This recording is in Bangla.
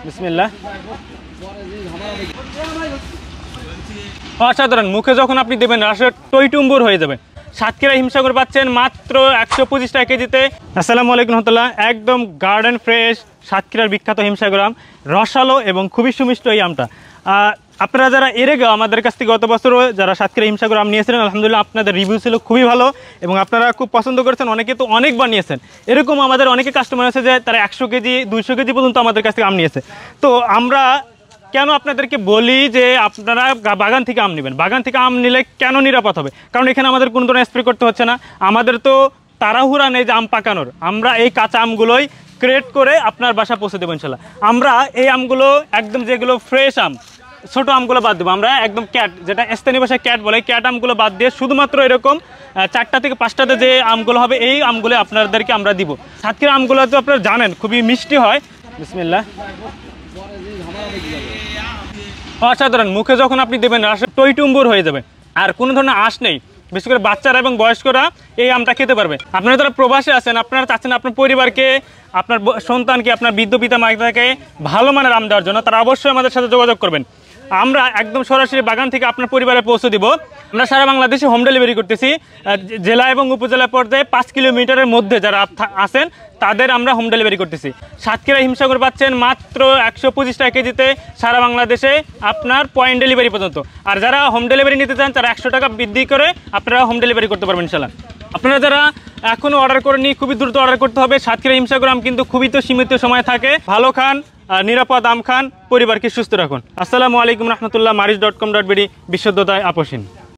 বিসমিল্লাহ। অসাধারণ, মুখে যখন আপনি দেবেন রাসের টইটুম্বুর হয়ে যাবে। সাতক্ষীরা হিমসাগর পাচ্ছেন মাত্র 125 টাকা কেজিতে। আসসালামু আলাইকুম রহমতুল্লাহ। একদম গার্ডেন ফ্রেশ সাতক্ষীরার বিখ্যাত হিমসাগর আম, রসালো এবং খুবই সুমিষ্ট এই আমটা। আপনারা যারা এর আগে আমাদের কাছ থেকে গত বছরও যারা সাতক্ষীরা হিমসাগর আম নিয়েছিলেন, আলহামদুলিল্লাহ আপনাদের রিভিউ ছিল খুবই ভালো এবং আপনারা খুব পছন্দ করেছেন। অনেকে তো অনেকবার নিয়েছেন। এরকম আমাদের অনেকে কাস্টমার আছে যে তারা 100 কেজি 200 কেজি পর্যন্ত আমাদের কাছ থেকে আম নিয়েছে। তো আমরা কেন আপনাদেরকে বলি যে আপনারা বাগান থেকে আম নেবেন, বাগান থেকে আম নিলে কেন নিরাপদ হবে? কারণ এখানে আমাদের কোনো ধরনের স্প্রে করতে হচ্ছে না, আমাদের তো তাড়াহুড়া নেই যে আম পাকানোর। আমরা এই কাঁচা আমগুলোই ক্রেট করে আপনার বাসা পৌঁছে দেবো ইনশাল্লাহ। আমরা এই আমগুলো একদম যেগুলো ফ্রেশ আম, ছোটো আমগুলো বাদ দেবো। আমরা একদম ক্যাট, যেটা স্থানীয় ভাষায় ক্যাট বলে, ক্যাট আমগুলো বাদ দিয়ে শুধুমাত্র এরকম 4টা থেকে 5টাতে যে আমগুলো হবে এই আমগুলো আপনাদেরকে আমরা দিব। সাতক্ষীরা আমগুলো তো আপনারা জানেন খুবই মিষ্টি হয়। বিসমিল্লাহ। অসাধারণ, মুখে যখন আপনি দেবেন রাসের টইটুম্বুর হয়ে যাবে, আর কোনো ধরনের আঁশ নেই। বিশেষ করে বাচ্চারা এবং বয়স্করা এই আমটা খেতে পারবে। আপনারা যারা প্রবাসে আছেন, আপনারা চাচ্ছেন আপনার পরিবারকে, আপনার সন্তানকে, আপনার বৃদ্ধ পিতা মাতাকে ভালো মানের আম দেওয়ার জন্য, তারা অবশ্যই আমাদের সাথে যোগাযোগ করবেন। আমরা একদম সরাসরি বাগান থেকে আপনার পরিবারে পৌঁছে দিব। আমরা সারা বাংলাদেশে হোম ডেলিভারি করতেছি। জেলা এবং উপজেলা পর্যায়ে 5 কিলোমিটারের মধ্যে যারা আছেন তাদের আমরা হোম ডেলিভারি করতেছি। সাতক্ষীরা হিমসাগর পাচ্ছেন মাত্র 125 টাকা কেজিতে সারা বাংলাদেশে, আপনার পয়েন্ট ডেলিভারি পর্যন্ত। আর যারা হোম ডেলিভারি নিতে চান তারা 100 টাকা বৃদ্ধি করে আপনারা হোম ডেলিভারি করতে পারবেন ইনশাল্লাহ। আপনারা যারা এখনও অর্ডার করেননি, খুবই দ্রুত অর্ডার করতে হবে। সাতক্ষীরা হিমসাগর আম কিন্তু খুবই তো সীমিত সময় থাকে। ভালো খান, নিরাপদ আম খান, পরিবারকে সুস্থ রাখুন। আসসালামু আলাইকুম রহমতুল্লাহ। maris.com.bd, বিশুদ্ধতায় আপোষহীন।